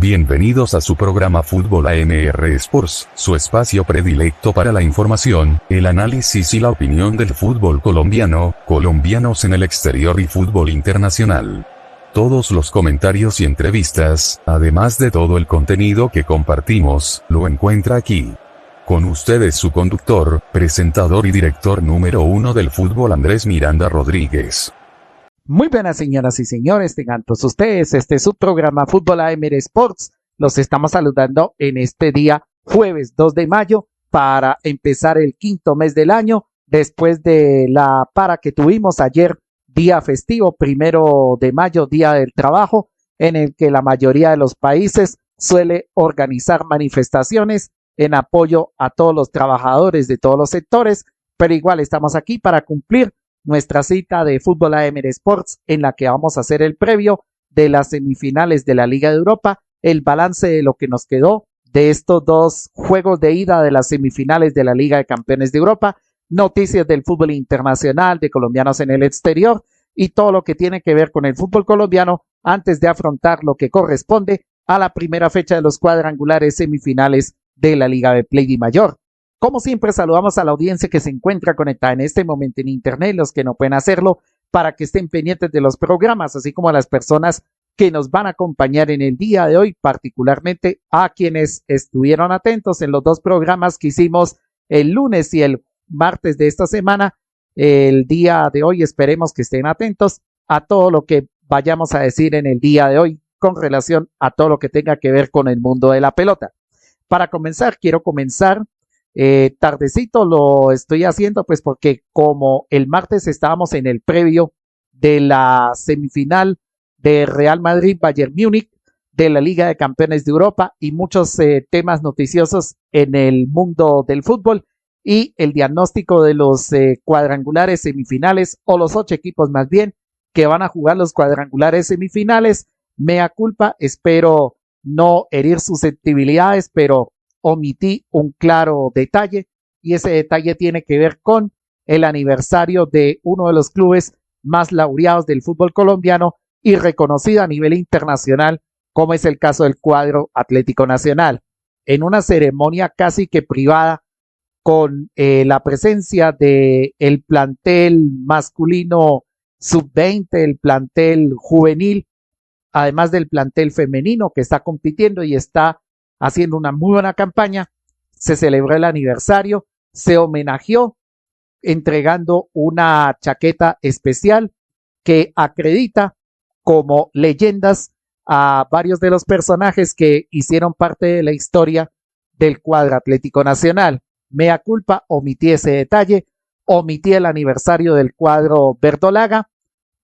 Bienvenidos a su programa Fútbol AMR Sports, su espacio predilecto para la información, el análisis y la opinión del fútbol colombiano, colombianos en el exterior y fútbol internacional. Todos los comentarios y entrevistas, además de todo el contenido que compartimos, lo encuentra aquí. Con ustedes su conductor, presentador y director número 1 del fútbol Andrés Miranda Rodríguez. Muy buenas señoras y señores, tengan todos ustedes, este es su programa Fútbol AMR Sports. Los estamos saludando en este día jueves 2 de mayo para empezar el quinto mes del año, después de la para que tuvimos ayer, día festivo, 1 de mayo, día del trabajo, en el que la mayoría de los países suele organizar manifestaciones en apoyo a todos los trabajadores de todos los sectores, pero igual estamos aquí para cumplir nuestra cita de Fútbol AMR Sports, en la que vamos a hacer el previo de las semifinales de la Liga de Europa, el balance de lo que nos quedó de estos dos juegos de ida de las semifinales de la Liga de Campeones de Europa, noticias del fútbol internacional, de colombianos en el exterior y todo lo que tiene que ver con el fútbol colombiano antes de afrontar lo que corresponde a la primera fecha de los cuadrangulares semifinales de la Liga de Play de Mayor. Como siempre, saludamos a la audiencia que se encuentra conectada en este momento en internet, los que no pueden hacerlo, para que estén pendientes de los programas, así como a las personas que nos van a acompañar en el día de hoy, particularmente a quienes estuvieron atentos en los dos programas que hicimos el lunes y el martes de esta semana. El día de hoy esperemos que estén atentos a todo lo que vayamos a decir en el día de hoy con relación a todo lo que tenga que ver con el mundo de la pelota. Para comenzar, quiero comenzar tardecito, lo estoy haciendo pues porque como el martes estábamos en el previo de la semifinal de Real Madrid-Bayern Múnich de la Liga de Campeones de Europa y muchos temas noticiosos en el mundo del fútbol y el diagnóstico de los cuadrangulares semifinales o los 8 equipos más bien que van a jugar los cuadrangulares semifinales, mea culpa, espero no herir susceptibilidades, pero omití un claro detalle y ese detalle tiene que ver con el aniversario de uno de los clubes más laureados del fútbol colombiano y reconocido a nivel internacional, como es el caso del cuadro Atlético Nacional. En una ceremonia casi que privada con la presencia del plantel masculino sub-20, el plantel juvenil, además del plantel femenino que está compitiendo y está haciendo una muy buena campaña, se celebró el aniversario, se homenajeó entregando una chaqueta especial que acredita como leyendas a varios de los personajes que hicieron parte de la historia del cuadro Atlético Nacional. Mea culpa, omití ese detalle, omití el aniversario del cuadro verdolaga,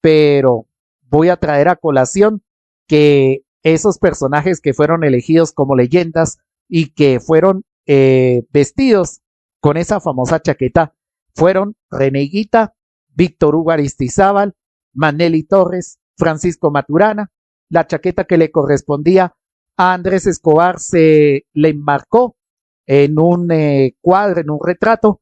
pero voy a traer a colación que esos personajes que fueron elegidos como leyendas y que fueron vestidos con esa famosa chaqueta fueron René Higuita, Víctor Hugo Aristizábal, Maneli Torres, Francisco Maturana. La chaqueta que le correspondía a Andrés Escobar se le enmarcó en un cuadro, en un retrato,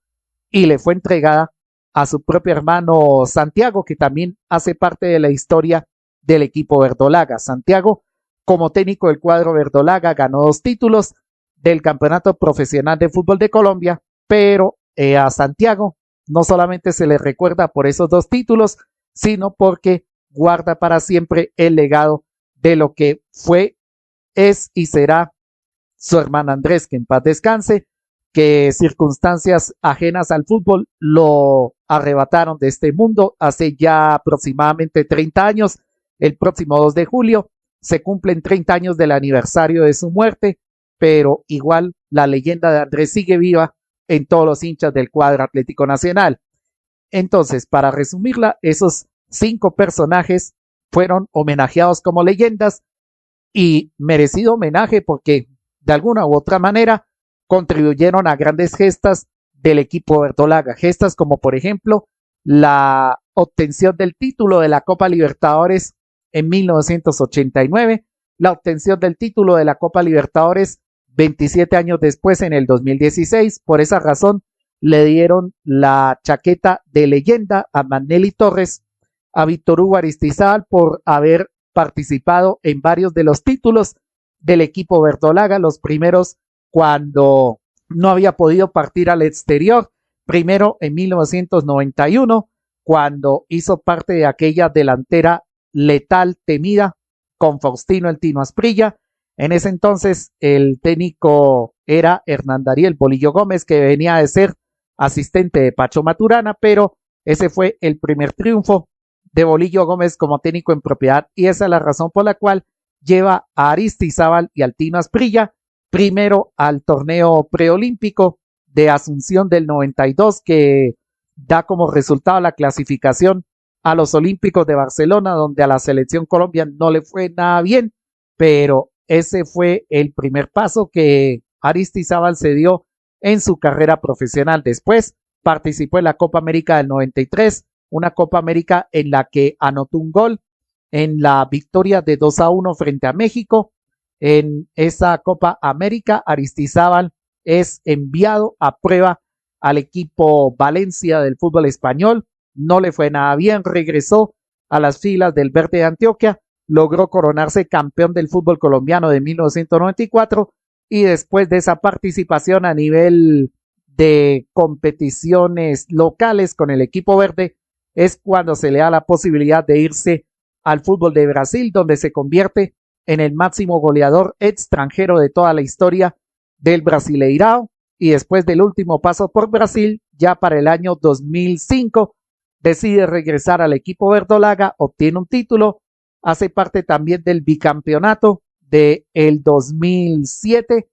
y le fue entregada a su propio hermano Santiago, que también hace parte de la historia del equipo verdolaga. Santiago, como técnico del cuadro verdolaga, ganó 2 títulos del Campeonato Profesional de Fútbol de Colombia, pero a Santiago no solamente se le recuerda por esos 2 títulos, sino porque guarda para siempre el legado de lo que fue, es y será su hermano Andrés, que en paz descanse, que circunstancias ajenas al fútbol lo arrebataron de este mundo hace ya aproximadamente 30 años. El próximo 2 de julio se cumplen 30 años del aniversario de su muerte, pero igual la leyenda de Andrés sigue viva en todos los hinchas del cuadro Atlético Nacional. Entonces, para resumirla, esos 5 personajes fueron homenajeados como leyendas y merecido homenaje porque de alguna u otra manera contribuyeron a grandes gestas del equipo verdolaga, gestas como por ejemplo la obtención del título de la Copa Libertadores en 1989, la obtención del título de la Copa Libertadores 27 años después en el 2016. Por esa razón le dieron la chaqueta de leyenda a Maneli Torres, a Víctor Hugo Aristizábal por haber participado en varios de los títulos del equipo verdolaga, los primeros cuando no había podido partir al exterior, primero en 1991, cuando hizo parte de aquella delantera letal, temida, con Faustino el Tino Asprilla. En ese entonces el técnico era Hernán Dariel Bolillo Gómez, que venía de ser asistente de Pacho Maturana, pero ese fue el primer triunfo de Bolillo Gómez como técnico en propiedad, y esa es la razón por la cual lleva a Aristizábal y al Tino Asprilla primero al torneo preolímpico de Asunción del 92, que da como resultado la clasificación a los Olímpicos de Barcelona, donde a la selección Colombia no le fue nada bien, pero ese fue el primer paso que Aristizábal se dio en su carrera profesional. Después participó en la Copa América del 93, una Copa América en la que anotó un gol en la victoria de 2-1 frente a México. En esa Copa América, Aristizábal es enviado a prueba al equipo Valencia del fútbol español. No le fue nada bien, regresó a las filas del Verde de Antioquia, logró coronarse campeón del fútbol colombiano de 1994, y después de esa participación a nivel de competiciones locales con el equipo verde, es cuando se le da la posibilidad de irse al fútbol de Brasil, donde se convierte en el máximo goleador extranjero de toda la historia del Brasileirao, y después del último paso por Brasil, ya para el año 2005, decide regresar al equipo verdolaga, obtiene un título, hace parte también del bicampeonato del 2007,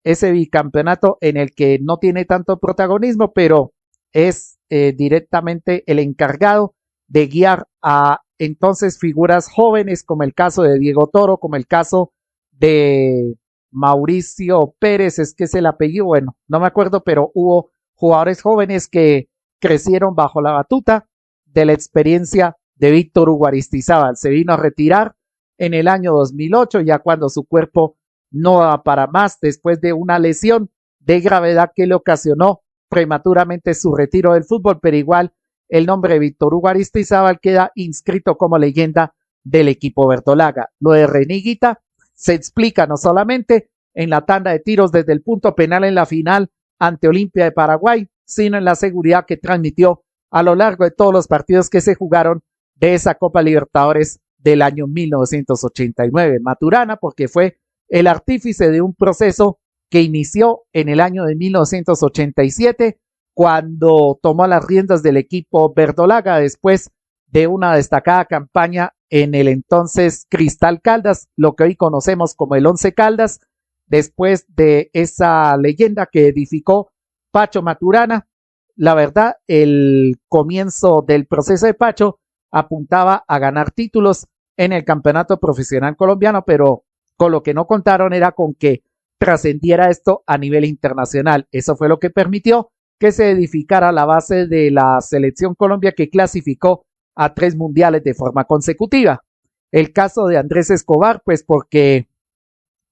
ese bicampeonato en el que no tiene tanto protagonismo, pero es directamente el encargado de guiar a entonces figuras jóvenes, como el caso de Diego Toro, como el caso de Mauricio Pérez, es que es el apellido, bueno, no me acuerdo, pero hubo jugadores jóvenes que crecieron bajo la batuta de la experiencia de Víctor Hugo Aristizábal. Se vino a retirar en el año 2008, ya cuando su cuerpo no daba para más, después de una lesión de gravedad que le ocasionó prematuramente su retiro del fútbol, pero igual el nombre de Víctor Hugo Aristizábal queda inscrito como leyenda del equipo verdolaga. Lo de Reneguita se explica no solamente en la tanda de tiros desde el punto penal en la final ante Olimpia de Paraguay, sino en la seguridad que transmitió a lo largo de todos los partidos que se jugaron de esa Copa Libertadores del año 1989. Maturana, porque fue el artífice de un proceso que inició en el año de 1987, cuando tomó las riendas del equipo verdolaga después de una destacada campaña en el entonces Cristal Caldas, lo que hoy conocemos como el Once Caldas, después de esa leyenda que edificó Pacho Maturana. La verdad, el comienzo del proceso de Pacho apuntaba a ganar títulos en el campeonato profesional colombiano, pero con lo que no contaron era con que trascendiera esto a nivel internacional. Eso fue lo que permitió que se edificara la base de la selección Colombia, que clasificó a 3 mundiales de forma consecutiva. El caso de Andrés Escobar, pues porque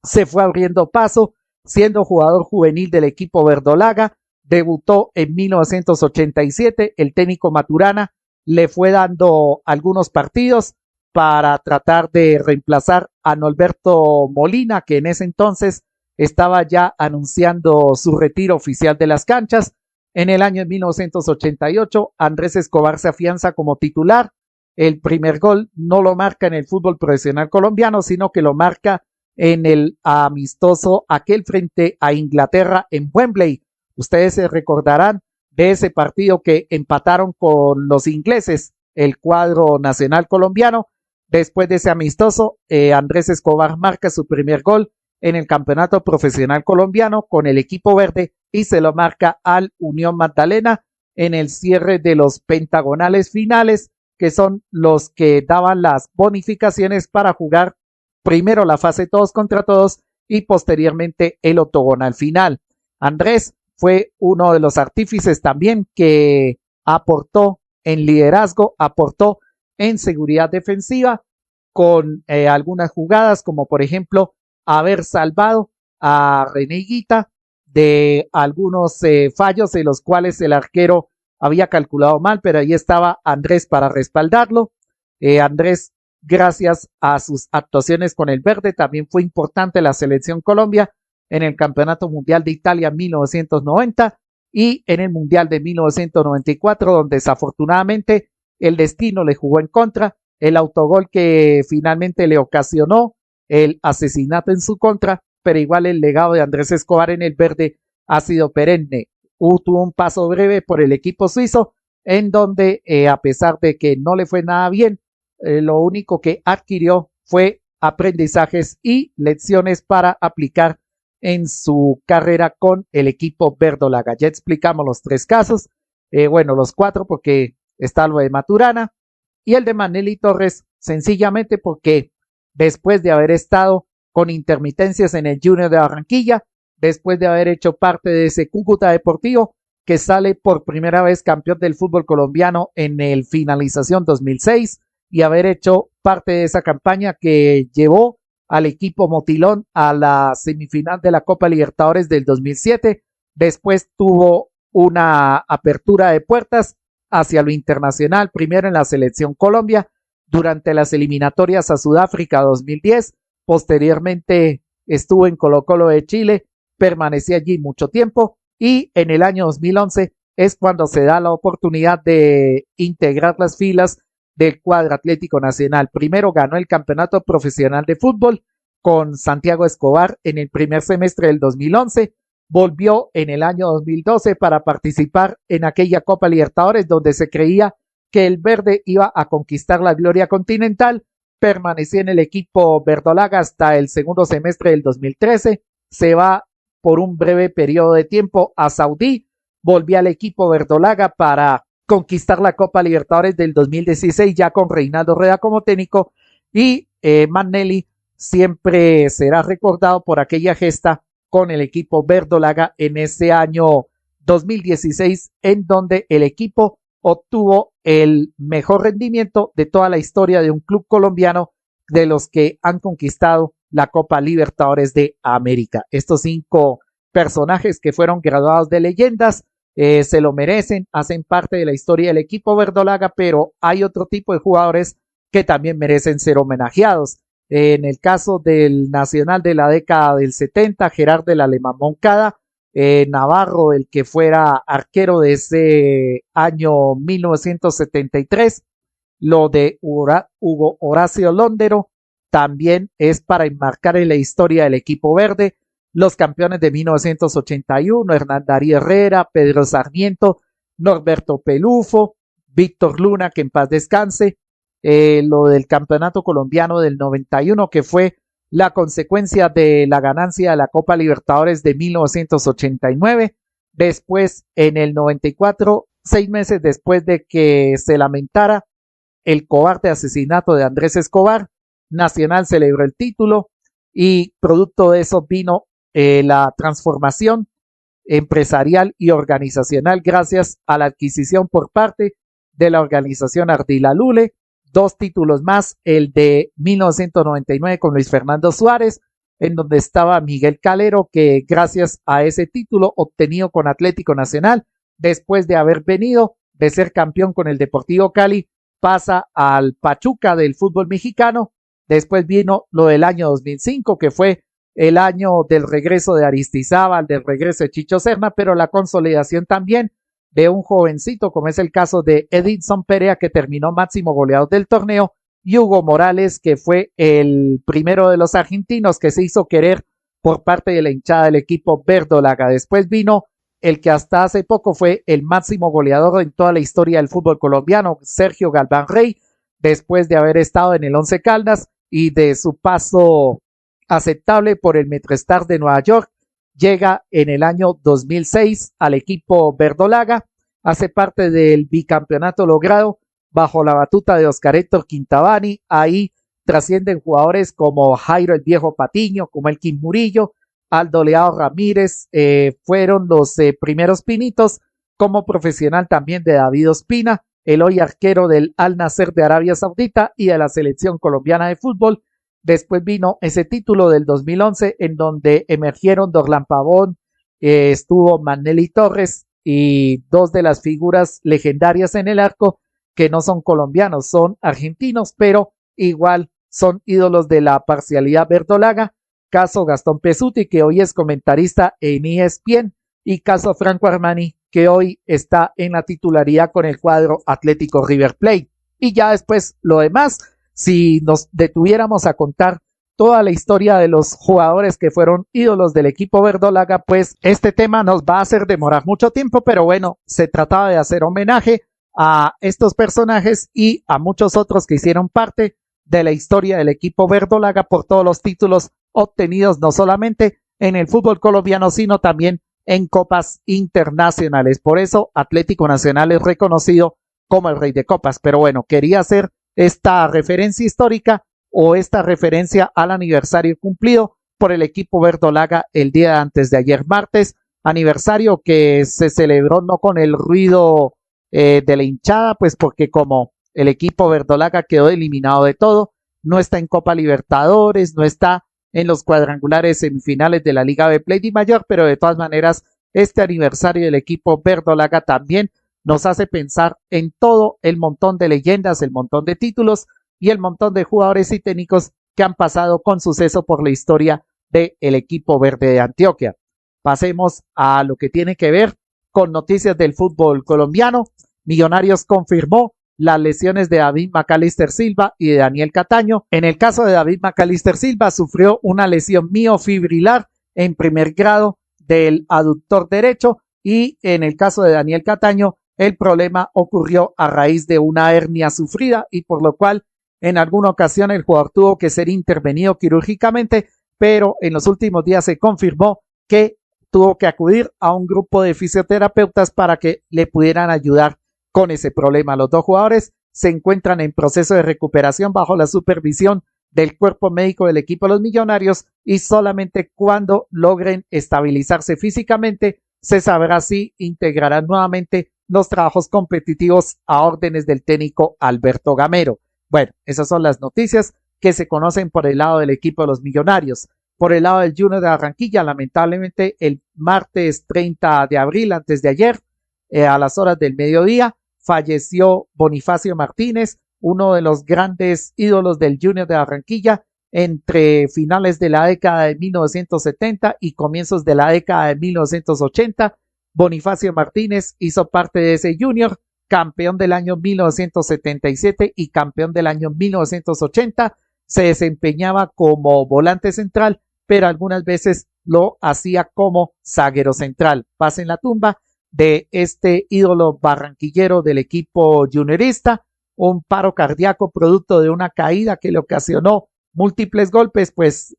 se fue abriendo paso, siendo jugador juvenil del equipo verdolaga, debutó en 1987, el técnico Maturana le fue dando algunos partidos para tratar de reemplazar a Norberto Molina, que en ese entonces estaba ya anunciando su retiro oficial de las canchas. En el año 1988, Andrés Escobar se afianza como titular. El primer gol no lo marca en el fútbol profesional colombiano, sino que lo marca en el amistoso aquel frente a Inglaterra en Wembley. Ustedes se recordarán de ese partido que empataron con los ingleses, el cuadro nacional colombiano. Después de ese amistoso, Andrés Escobar marca su primer gol en el campeonato profesional colombiano con el equipo verde, y se lo marca al Unión Magdalena en el cierre de los pentagonales finales, que son los que daban las bonificaciones para jugar primero la fase todos contra todos y posteriormente el octogonal final. Andrés fue uno de los artífices también que aportó en liderazgo, aportó en seguridad defensiva con algunas jugadas, como por ejemplo haber salvado a Reneguita de algunos fallos en los cuales el arquero había calculado mal, pero ahí estaba Andrés para respaldarlo. Andrés gracias a sus actuaciones con el verde. También fue importante la selección Colombia en el Campeonato Mundial de Italia 1990 y en el Mundial de 1994, donde desafortunadamente el destino le jugó en contra. El autogol que finalmente le ocasionó el asesinato en su contra, pero igual el legado de Andrés Escobar en el verde ha sido perenne. Tuvo un paso breve por el equipo suizo, en donde a pesar de que no le fue nada bien, lo único que adquirió fue aprendizajes y lecciones para aplicar en su carrera con el equipo verdolaga. Ya explicamos los tres casos, bueno, los cuatro porque está lo de Maturana y el de Manely Torres, sencillamente porque después de haber estado con intermitencias en el Junior de Barranquilla, después de haber hecho parte de ese Cúcuta Deportivo, que sale por primera vez campeón del fútbol colombiano en el finalización 2006 y haber hecho parte de esa campaña que llevó al equipo Motilón a la semifinal de la Copa Libertadores del 2007. Después tuvo una apertura de puertas hacia lo internacional, primero en la selección Colombia, durante las eliminatorias a Sudáfrica 2010, posteriormente estuvo en Colo-Colo de Chile, permaneció allí mucho tiempo y en el año 2011 es cuando se da la oportunidad de integrar las filas del cuadro Atlético Nacional. Primero ganó el campeonato profesional de fútbol con Santiago Escobar en el primer semestre del 2011, volvió en el año 2012 para participar en aquella Copa Libertadores donde se creía que el verde iba a conquistar la gloria continental, permaneció en el equipo verdolaga hasta el segundo semestre del 2013, se va por un breve periodo de tiempo a Saudí, volvió al equipo verdolaga para conquistar la Copa Libertadores del 2016 ya con Reinaldo Rueda como técnico y Manely siempre será recordado por aquella gesta con el equipo verdolaga en ese año 2016 en donde el equipo obtuvo el mejor rendimiento de toda la historia de un club colombiano de los que han conquistado la Copa Libertadores de América. Estos 5 personajes que fueron graduados de leyendas se lo merecen, hacen parte de la historia del equipo verdolaga, pero hay otro tipo de jugadores que también merecen ser homenajeados. En el caso del Nacional de la década del 70, Gerard del Alemán Moncada, Navarro, el que fuera arquero de ese año 1973, lo de Hugo Horacio Londero, también es para enmarcar en la historia del equipo verde. Los campeones de 1981, Hernán Darío Herrera, Pedro Sarmiento, Norberto Pelufo, Víctor Luna, que en paz descanse, lo del campeonato colombiano del 91, que fue la consecuencia de la ganancia de la Copa Libertadores de 1989. Después, en el 94, 6 meses después de que se lamentara el cobarde asesinato de Andrés Escobar, Nacional celebró el título y producto de eso vino la transformación empresarial y organizacional gracias a la adquisición por parte de la organización Ardila Lule, 2 títulos más, el de 1999 con Luis Fernando Suárez, en donde estaba Miguel Calero, que gracias a ese título obtenido con Atlético Nacional, después de haber venido de ser campeón con el Deportivo Cali, pasa al Pachuca del fútbol mexicano. Después vino lo del año 2005, que fue el año del regreso de Aristizábal, del regreso de Chicho Serna, pero la consolidación también de un jovencito, como es el caso de Edinson Perea, que terminó máximo goleador del torneo, y Hugo Morales, que fue el primero de los argentinos que se hizo querer por parte de la hinchada del equipo verdolaga. Después vino el que hasta hace poco fue el máximo goleador en toda la historia del fútbol colombiano, Sergio Galván Rey, después de haber estado en el Once Caldas y de su paso aceptable por el MetroStars de Nueva York, llega en el año 2006 al equipo verdolaga, hace parte del bicampeonato logrado bajo la batuta de Oscar Héctor Quintabani. Ahí trascienden jugadores como Jairo el Viejo Patiño, como Elkin Murillo, Aldo Leao Ramírez, fueron los primeros pinitos como profesional también de David Ospina, el hoy arquero del Al Nassr de Arabia Saudita y de la selección colombiana de fútbol. Después vino ese título del 2011 en donde emergieron Dorlan Pavón, estuvo Manely Torres y 2 de las figuras legendarias en el arco que no son colombianos, son argentinos, pero igual son ídolos de la parcialidad verdolaga, caso Gastón Pesuti, que hoy es comentarista en ESPN, y caso Franco Armani, que hoy está en la titularidad con el cuadro Atlético River Plate. Y ya después lo demás, si nos detuviéramos a contar toda la historia de los jugadores que fueron ídolos del equipo verdolaga, pues este tema nos va a hacer demorar mucho tiempo, pero bueno, se trataba de hacer homenaje a estos personajes y a muchos otros que hicieron parte de la historia del equipo verdolaga por todos los títulos obtenidos no solamente en el fútbol colombiano, sino también en copas internacionales. Por eso Atlético Nacional es reconocido como el rey de copas. Pero bueno, quería hacer esta referencia histórica o esta referencia al aniversario cumplido por el equipo verdolaga el día antes de ayer martes, aniversario que se celebró no con el ruido de la hinchada, pues porque como el equipo verdolaga quedó eliminado de todo, no está en Copa Libertadores, no está en los cuadrangulares semifinales de la Liga B Play de Mayor, pero de todas maneras este aniversario del equipo verdolaga también nos hace pensar en todo el montón de leyendas, el montón de títulos y el montón de jugadores y técnicos que han pasado con suceso por la historia del equipo verde de Antioquia. Pasemos a lo que tiene que ver con noticias del fútbol colombiano. Millonarios confirmó las lesiones de David Macalister Silva y de Daniel Cataño. En el caso de David Macalister Silva sufrió una lesión miofibrilar en primer grado del aductor derecho y en el caso de Daniel Cataño el problema ocurrió a raíz de una hernia sufrida y por lo cual en alguna ocasión el jugador tuvo que ser intervenido quirúrgicamente, pero en los últimos días se confirmó que tuvo que acudir a un grupo de fisioterapeutas para que le pudieran ayudar con ese problema. Los dos jugadores se encuentran en proceso de recuperación bajo la supervisión del cuerpo médico del equipo de los Millonarios y solamente cuando logren estabilizarse físicamente se sabrá si integrarán nuevamente los trabajos competitivos a órdenes del técnico Alberto Gamero. Bueno, esas son las noticias que se conocen por el lado del equipo de los Millonarios. Por el lado del Junior de Barranquilla, lamentablemente el martes 30 de abril, antes de ayer, a las horas del mediodía, falleció Bonifacio Martínez, uno de los grandes ídolos del Junior de Barranquilla entre finales de la década de 1970 y comienzos de la década de 1980. Bonifacio Martínez hizo parte de ese Junior, campeón del año 1977 y campeón del año 1980. Se desempeñaba como volante central, pero algunas veces lo hacía como zaguero central. Paz en la tumba de este ídolo barranquillero del equipo juniorista, un paro cardíaco producto de una caída que le ocasionó múltiples golpes, pues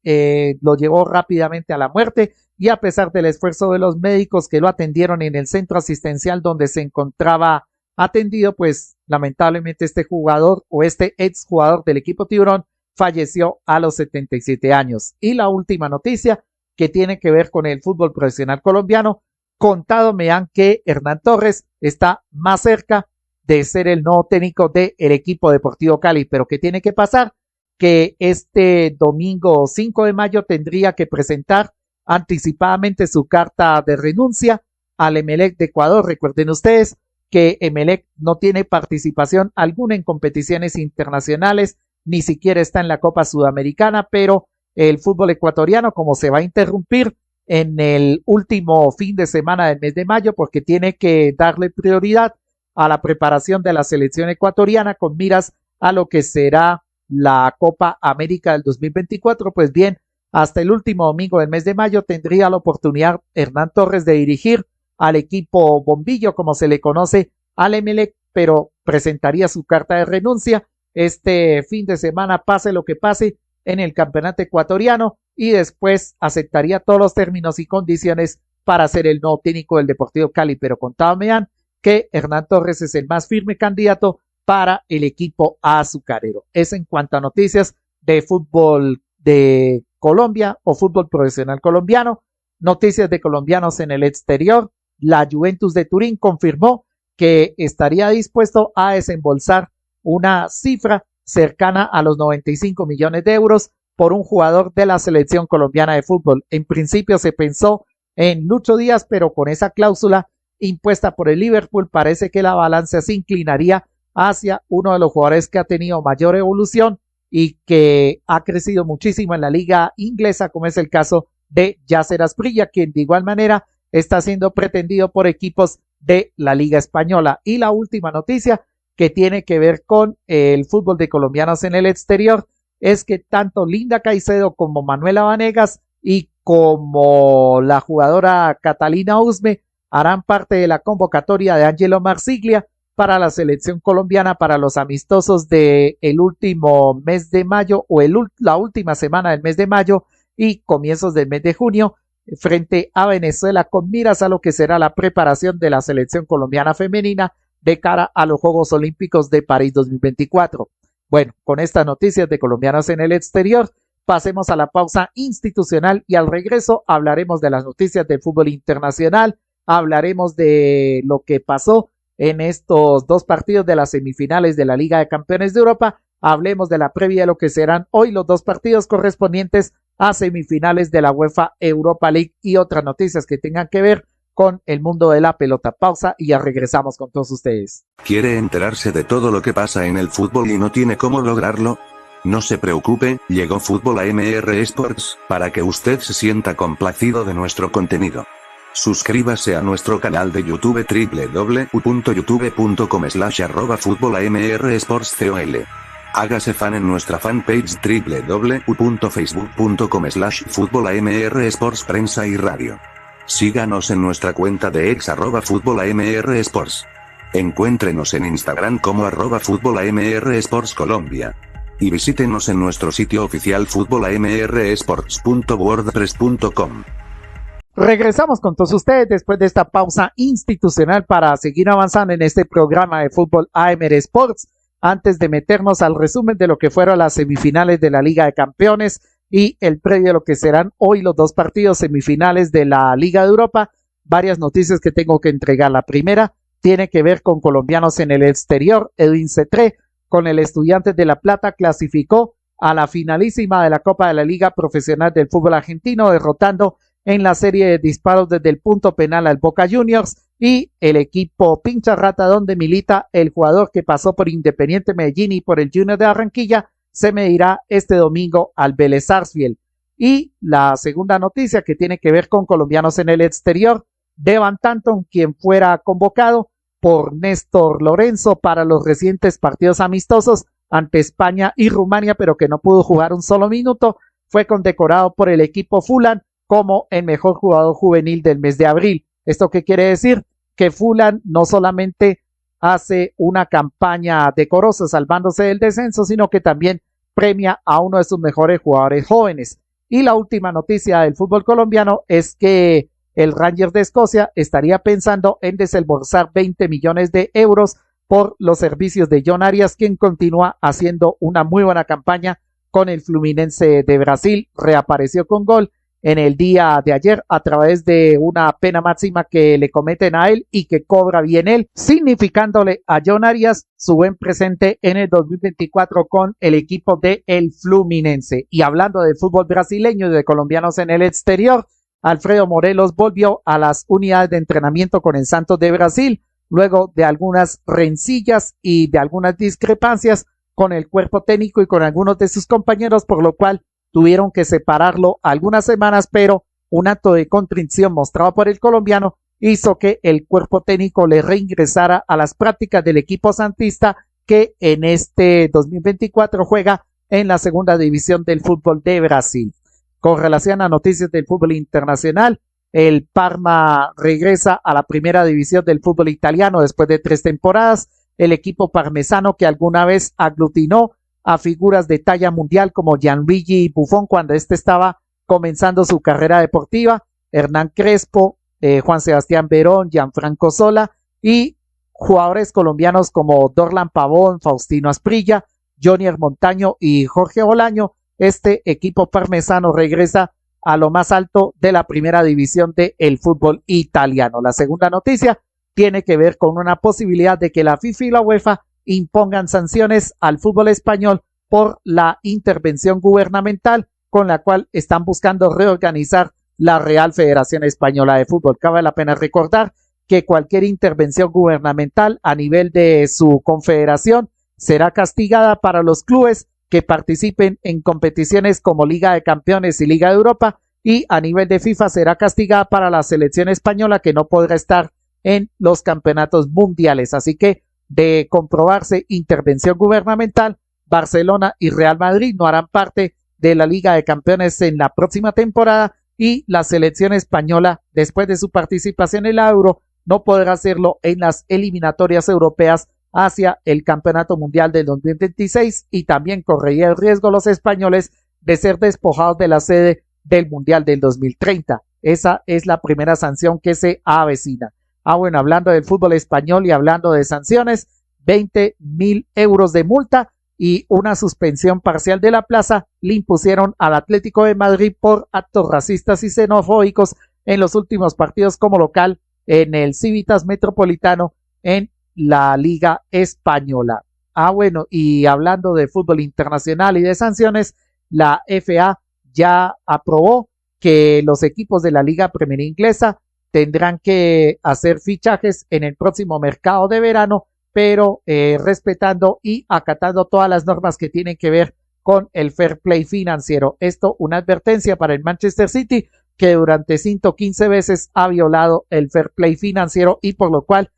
lo llevó rápidamente a la muerte y a pesar del esfuerzo de los médicos que lo atendieron en el centro asistencial donde se encontraba atendido, pues lamentablemente este jugador o este exjugador del equipo Tiburón falleció a los 77 años. Y la última noticia que tiene que ver con el fútbol profesional colombiano, contado me han que Hernán Torres está más cerca de ser el nuevo técnico del equipo Deportivo Cali, pero ¿qué tiene que pasar? Que este domingo 5 de mayo tendría que presentar anticipadamente su carta de renuncia al Emelec de Ecuador. Recuerden ustedes que Emelec no tiene participación alguna en competiciones internacionales, ni siquiera está en la Copa Sudamericana, pero el fútbol ecuatoriano, como se va a interrumpir en el último fin de semana del mes de mayo, porque tiene que darle prioridad a la preparación de la selección ecuatoriana con miras a lo que será la Copa América del 2024, pues bien, hasta el último domingo del mes de mayo tendría la oportunidad Hernán Torres de dirigir al equipo bombillo, como se le conoce al Emelec, pero presentaría su carta de renuncia este fin de semana, pase lo que pase en el campeonato ecuatoriano, y después aceptaría todos los términos y condiciones para ser el nuevo técnico del Deportivo Cali, pero contado me dan que Hernán Torres es el más firme candidato para el equipo azucarero. Es en cuanto a noticias de fútbol de Colombia o fútbol profesional colombiano. Noticias de colombianos en el exterior. La Juventus de Turín confirmó que estaría dispuesto a desembolsar una cifra cercana a los 95 millones de euros por un jugador de la selección colombiana de fútbol. En principio se pensó en Lucho Díaz, pero con esa cláusula impuesta por el Liverpool parece que la balanza se inclinaría hacia uno de los jugadores que ha tenido mayor evolución y que ha crecido muchísimo en la liga inglesa, como es el caso de Yasser Asprilla, quien de igual manera está siendo pretendido por equipos de la liga española. Y la última noticia que tiene que ver con el fútbol de colombianos en el exterior es que tanto Linda Caicedo como Manuela Vanegas y como la jugadora Catalina Usme harán parte de la convocatoria de Angelo Marsiglia para la selección colombiana para los amistosos del último mes de mayo o la última semana del mes de mayo y comienzos del mes de junio frente a Venezuela, con miras a lo que será la preparación de la selección colombiana femenina de cara a los Juegos Olímpicos de París 2024. Bueno, con estas noticias de colombianos en el exterior, pasemos a la pausa institucional y al regreso hablaremos de las noticias del fútbol internacional, hablaremos de lo que pasó en estos dos partidos de las semifinales de la Liga de Campeones de Europa. Hablemos de la previa de lo que serán hoy los dos partidos correspondientes a semifinales de la UEFA Europa League y otras noticias que tengan que ver con el mundo de la pelota. Pausa y ya regresamos con todos ustedes. ¿Quiere enterarse de todo lo que pasa en el fútbol y no tiene cómo lograrlo? No se preocupe, llegó Fútbol AMR Sports, para que usted se sienta complacido de nuestro contenido. Suscríbase a nuestro canal de YouTube www.youtube.com/futbolamrsportscol. Hágase fan en nuestra fanpage www.facebook.com/futbolamrsportsprensa y radio. Síganos en nuestra cuenta de ex @futbolamrsports. Encuéntrenos en Instagram como @futbolamrsportscolombia. Y visítenos en nuestro sitio oficial futbolamrsports.wordpress.com. Regresamos con todos ustedes después de esta pausa institucional para seguir avanzando en este programa de fútbol AMR Sports. Antes de meternos al resumen de lo que fueron las semifinales de la Liga de Campeones y el previo de lo que serán hoy los dos partidos semifinales de la Liga de Europa, varias noticias que tengo que entregar. La primera tiene que ver con colombianos en el exterior. Edwin Cetré, con el Estudiantes de La Plata, clasificó a la finalísima de la Copa de la Liga Profesional del Fútbol Argentino, derrotando en la serie de disparos desde el punto penal al Boca Juniors, y el equipo Pincha Rata, donde milita el jugador que pasó por Independiente Medellín y por el Junior de Barranquilla, se medirá este domingo al Vélez Sarsfield. Y la segunda noticia que tiene que ver con colombianos en el exterior, Devan Tanton, quien fuera convocado por Néstor Lorenzo para los recientes partidos amistosos ante España y Rumania, pero que no pudo jugar un solo minuto, fue condecorado por el equipo Fulham como el mejor jugador juvenil del mes de abril. ¿Esto qué quiere decir? Que Fulham no solamente hace una campaña decorosa salvándose del descenso, sino que también premia a uno de sus mejores jugadores jóvenes. Y la última noticia del fútbol colombiano es que el Rangers de Escocia estaría pensando en desembolsar 20 millones de euros por los servicios de John Arias, quien continúa haciendo una muy buena campaña con el Fluminense de Brasil. Reapareció con gol en el día de ayer a través de una pena máxima que le cometen a él y que cobra bien él, significándole a John Arias su buen presente en el 2024 con el equipo de el Fluminense. Y hablando de fútbol brasileño y de colombianos en el exterior, Alfredo Morelos volvió a las unidades de entrenamiento con el Santos de Brasil luego de algunas rencillas y de algunas discrepancias con el cuerpo técnico y con algunos de sus compañeros, por lo cual tuvieron que separarlo algunas semanas, pero un acto de contrición mostrado por el colombiano hizo que el cuerpo técnico le reingresara a las prácticas del equipo santista, que en este 2024 juega en la segunda división del fútbol de Brasil. Con relación a noticias del fútbol internacional, el Parma regresa a la primera división del fútbol italiano después de 3 temporadas. El equipo parmesano, que alguna vez aglutinó a figuras de talla mundial como Gianluigi Buffon cuando este estaba comenzando su carrera deportiva, Hernán Crespo, Juan Sebastián Verón, Gianfranco Sola, y jugadores colombianos como Dorlan Pavón, Faustino Asprilla, Jonier Montaño y Jorge Bolaño. Este equipo parmesano regresa a lo más alto de la primera división del fútbol italiano. La segunda noticia tiene que ver con una posibilidad de que la FIFA y la UEFA impongan sanciones al fútbol español por la intervención gubernamental con la cual están buscando reorganizar la Real Federación Española de Fútbol. Cabe la pena recordar que cualquier intervención gubernamental a nivel de su confederación será castigada para los clubes que participen en competiciones como Liga de Campeones y Liga de Europa, y a nivel de FIFA será castigada para la selección española, que no podrá estar en los campeonatos mundiales. Así que, de comprobarse intervención gubernamental, Barcelona y Real Madrid no harán parte de la Liga de Campeones en la próxima temporada, y la selección española, después de su participación en el Euro, no podrá hacerlo en las eliminatorias europeas hacia el Campeonato Mundial del 2026, y también correría el riesgo los españoles de ser despojados de la sede del Mundial del 2030. Esa es la primera sanción que se avecina. Bueno, hablando del fútbol español y hablando de sanciones, 20.000 euros de multa y una suspensión parcial de la plaza le impusieron al Atlético de Madrid por actos racistas y xenofóbicos en los últimos partidos como local en el Civitas Metropolitano en la Liga Española. Bueno, y hablando de fútbol internacional y de sanciones, la FA ya aprobó que los equipos de la Liga Premier Inglesa tendrán que hacer fichajes en el próximo mercado de verano, pero respetando y acatando todas las normas que tienen que ver con el fair play financiero. Esto, una advertencia para el Manchester City, que durante 115 veces ha violado el fair play financiero, y por lo cual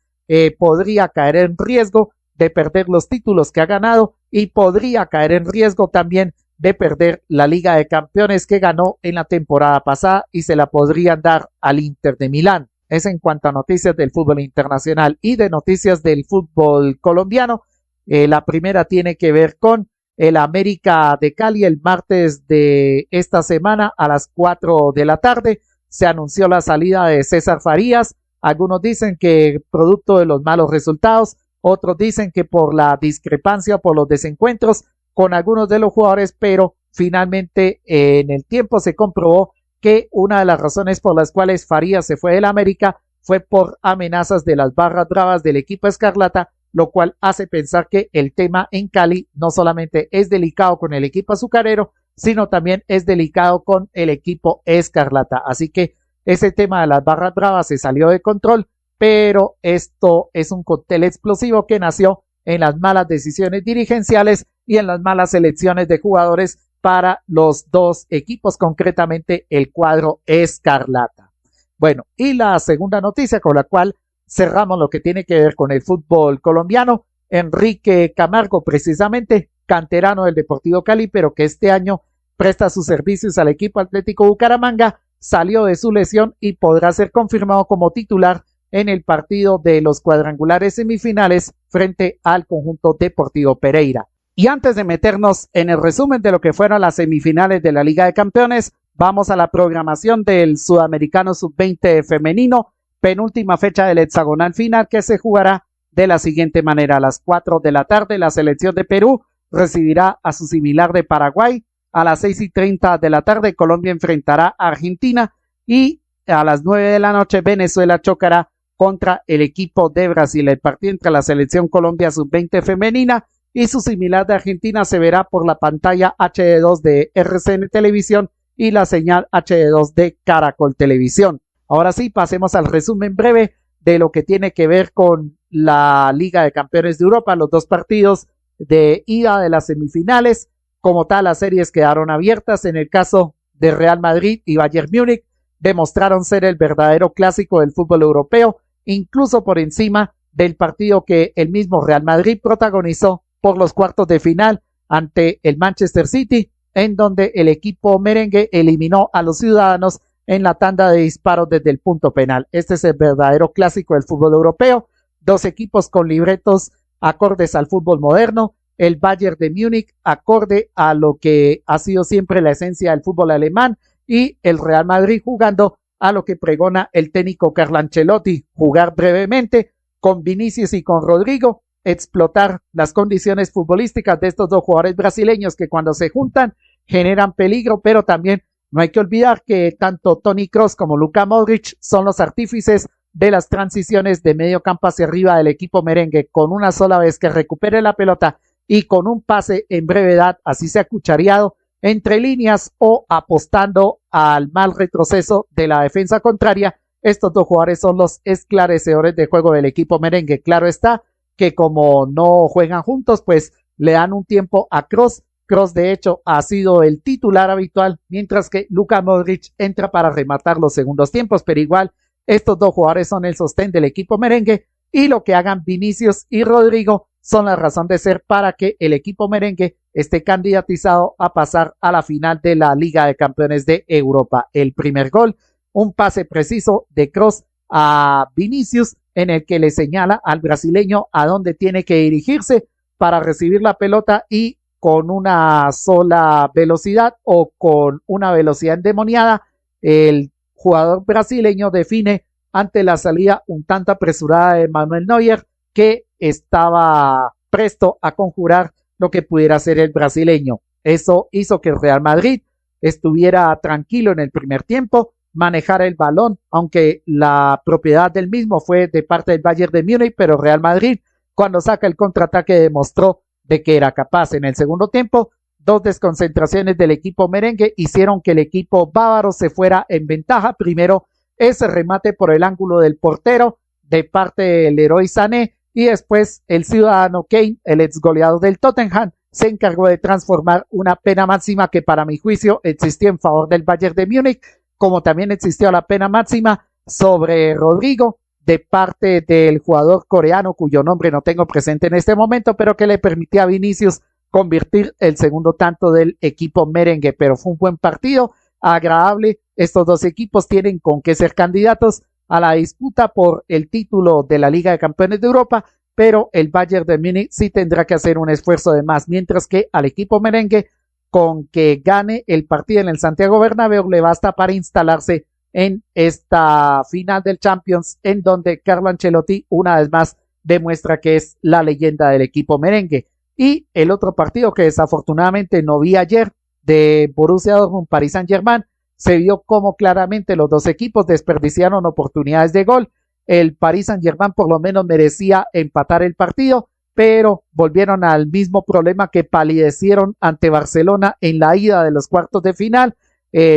podría caer en riesgo de perder los títulos que ha ganado, y podría caer en riesgo también de perder la Liga de Campeones que ganó en la temporada pasada, y se la podrían dar al Inter de Milán. Es en cuanto a noticias del fútbol internacional y de noticias del fútbol colombiano. La primera tiene que ver con el América de Cali. El martes de esta semana a las 4 de la tarde se anunció la salida de César Farías. Algunos dicen que producto de los malos resultados, otros dicen que por la discrepancia, por los desencuentros con algunos de los jugadores, pero finalmente en el tiempo se comprobó que una de las razones por las cuales Farías se fue del América fue por amenazas de las barras bravas del equipo escarlata, lo cual hace pensar que el tema en Cali no solamente es delicado con el equipo azucarero, sino también es delicado con el equipo escarlata. Así que ese tema de las barras bravas se salió de control, pero esto es un cóctel explosivo que nació en las malas decisiones dirigenciales y en las malas elecciones de jugadores para los dos equipos, concretamente el cuadro escarlata. Bueno, y la segunda noticia con la cual cerramos lo que tiene que ver con el fútbol colombiano: Enrique Camargo, precisamente canterano del Deportivo Cali, pero que este año presta sus servicios al equipo Atlético Bucaramanga, salió de su lesión y podrá ser confirmado como titular en el partido de los cuadrangulares semifinales frente al conjunto Deportivo Pereira. Y antes de meternos en el resumen de lo que fueron las semifinales de la Liga de Campeones, vamos a la programación del Sudamericano Sub-20 femenino, penúltima fecha del hexagonal final, que se jugará de la siguiente manera: a las 4 de la tarde la selección de Perú recibirá a su similar de Paraguay. A las 6:30 de la tarde Colombia enfrentará a Argentina, y a las 9 de la noche Venezuela chocará contra el equipo de Brasil. El partido entre la selección Colombia Sub-20 femenina y su similar de Argentina se verá por la pantalla HD2 de RCN Televisión y la señal HD2 de Caracol Televisión. Ahora sí, pasemos al resumen breve de lo que tiene que ver con la Liga de Campeones de Europa, los dos partidos de ida de las semifinales. Como tal, las series quedaron abiertas. En el caso de Real Madrid y Bayern Múnich, demostraron ser el verdadero clásico del fútbol europeo, incluso por encima del partido que el mismo Real Madrid protagonizó por los cuartos de final ante el Manchester City, en donde el equipo merengue eliminó a los ciudadanos en la tanda de disparos desde el punto penal. Este es el verdadero clásico del fútbol europeo. Dos equipos con libretos acordes al fútbol moderno. El Bayern de Múnich acorde a lo que ha sido siempre la esencia del fútbol alemán, y el Real Madrid jugando a lo que pregona el técnico Carlo Ancelotti: jugar brevemente con Vinicius y con Rodrigo, explotar las condiciones futbolísticas de estos dos jugadores brasileños que cuando se juntan generan peligro, pero también no hay que olvidar que tanto Toni Kroos como Luka Modric son los artífices de las transiciones de medio campo hacia arriba del equipo merengue. Con una sola vez que recupere la pelota y con un pase en brevedad, así sea cuchareado entre líneas o apostando al mal retroceso de la defensa contraria, estos dos jugadores son los esclarecedores de juego del equipo merengue. Claro está que como no juegan juntos, pues le dan un tiempo a Kroos Kroos, de hecho, ha sido el titular habitual, mientras que Luka Modric entra para rematar los segundos tiempos, pero igual estos dos jugadores son el sostén del equipo merengue y lo que hagan Vinicius y Rodrigo son la razón de ser para que el equipo merengue esté candidatizado a pasar a la final de la Liga de Campeones de Europa. El primer gol, un pase preciso de Kroos a Vinicius en el que le señala al brasileño a dónde tiene que dirigirse para recibir la pelota y con una sola velocidad o con una velocidad endemoniada, el jugador brasileño define ante la salida un tanto apresurada de Manuel Neuer, que estaba presto a conjurar lo que pudiera ser el brasileño. Eso hizo que el Real Madrid estuviera tranquilo en el primer tiempo, manejara el balón, aunque la propiedad del mismo fue de parte del Bayern de Múnich, pero Real Madrid, cuando saca el contraataque, demostró de que era capaz. En el segundo tiempo, dos desconcentraciones del equipo merengue hicieron que el equipo bávaro se fuera en ventaja. Primero, ese remate por el ángulo del portero de parte del Leroy Sané, y después el ciudadano Kane, el ex goleador del Tottenham, se encargó de transformar una pena máxima que para mi juicio existió en favor del Bayern de Múnich, como también existió la pena máxima sobre Rodrigo de parte del jugador coreano cuyo nombre no tengo presente en este momento, pero que le permitía a Vinicius convertir el segundo tanto del equipo merengue. Pero fue un buen partido, agradable. Estos dos equipos tienen con qué ser candidatos a la disputa por el título de la Liga de Campeones de Europa, pero el Bayern de Múnich sí tendrá que hacer un esfuerzo de más, mientras que al equipo merengue, con que gane el partido en el Santiago Bernabéu, le basta para instalarse en esta final del Champions, en donde Carlo Ancelotti una vez más demuestra que es la leyenda del equipo merengue. Y el otro partido que desafortunadamente no vi ayer, de Borussia Dortmund Paris Saint-Germain, se vio como claramente los dos equipos desperdiciaron oportunidades de gol. El Paris Saint-Germain por lo menos merecía empatar el partido, pero volvieron al mismo problema que palidecieron ante Barcelona en la ida de los cuartos de final.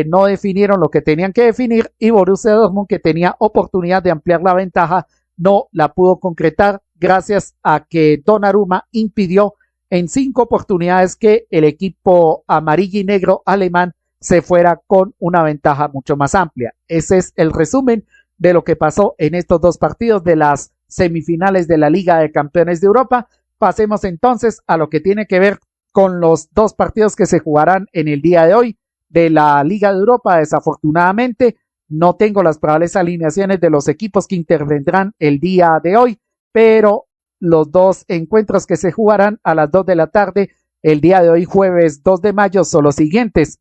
No definieron lo que tenían que definir, y Borussia Dortmund, que tenía oportunidad de ampliar la ventaja, no la pudo concretar gracias a que Donnarumma impidió en 5 oportunidades que el equipo amarillo y negro alemán se fuera con una ventaja mucho más amplia. Ese es el resumen de lo que pasó en estos dos partidos de las semifinales de la Liga de Campeones de Europa. Pasemos entonces a lo que tiene que ver con los dos partidos que se jugarán en el día de hoy de la Liga de Europa. Desafortunadamente no tengo las probables alineaciones de los equipos que intervendrán el día de hoy, pero los dos encuentros que se jugarán a las 2 de la tarde el día de hoy, jueves 2 de mayo, son los siguientes.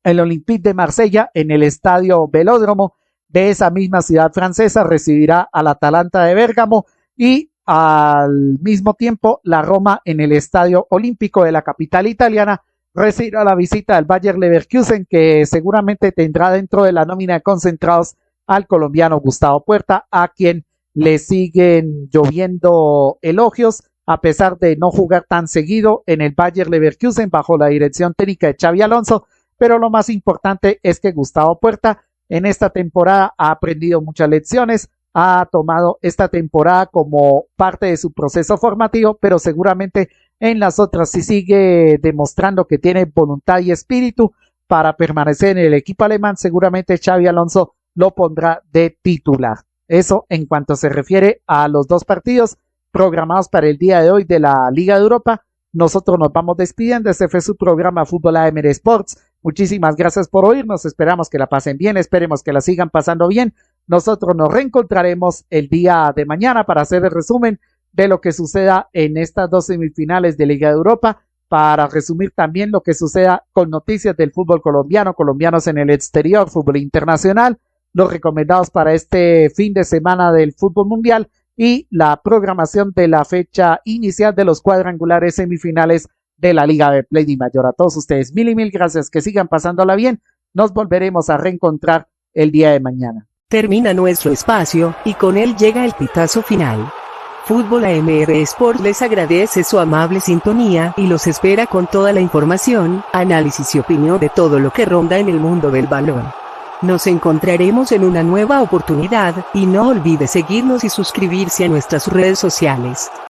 El Olympique de Marsella, en el estadio Velódromo de esa misma ciudad francesa, recibirá al Atalanta de Bérgamo, y al mismo tiempo la Roma, en el estadio olímpico de la capital italiana, recibirá la visita del Bayer Leverkusen, que seguramente tendrá dentro de la nómina de concentrados al colombiano Gustavo Puerta, a quien le siguen lloviendo elogios a pesar de no jugar tan seguido en el Bayer Leverkusen bajo la dirección técnica de Xabi Alonso. Pero lo más importante es que Gustavo Puerta en esta temporada ha aprendido muchas lecciones, ha tomado esta temporada como parte de su proceso formativo, pero seguramente en las otras sí sigue demostrando que tiene voluntad y espíritu para permanecer en el equipo alemán. Seguramente Xabi Alonso lo pondrá de titular. Eso en cuanto se refiere a los dos partidos programados para el día de hoy de la Liga de Europa. Nosotros nos vamos despidiendo. Este fue su programa Fútbol AMR Sports. Muchísimas gracias por oírnos. Esperamos que la pasen bien. Esperemos que la sigan pasando bien. Nosotros nos reencontraremos el día de mañana para hacer el resumen de lo que suceda en estas dos semifinales de Liga de Europa, para resumir también lo que suceda con noticias del fútbol colombiano, colombianos en el exterior, fútbol internacional, los recomendados para este fin de semana del fútbol mundial y la programación de la fecha inicial de los cuadrangulares semifinales de la Liga de Play de Mayor. A todos ustedes, mil y mil gracias, que sigan pasándola bien. Nos volveremos a reencontrar el día de mañana. Termina nuestro espacio, y con él llega el pitazo final. Fútbol AMR Sport les agradece su amable sintonía y los espera con toda la información, análisis y opinión de todo lo que ronda en el mundo del balón. Nos encontraremos en una nueva oportunidad, y no olvide seguirnos y suscribirse a nuestras redes sociales.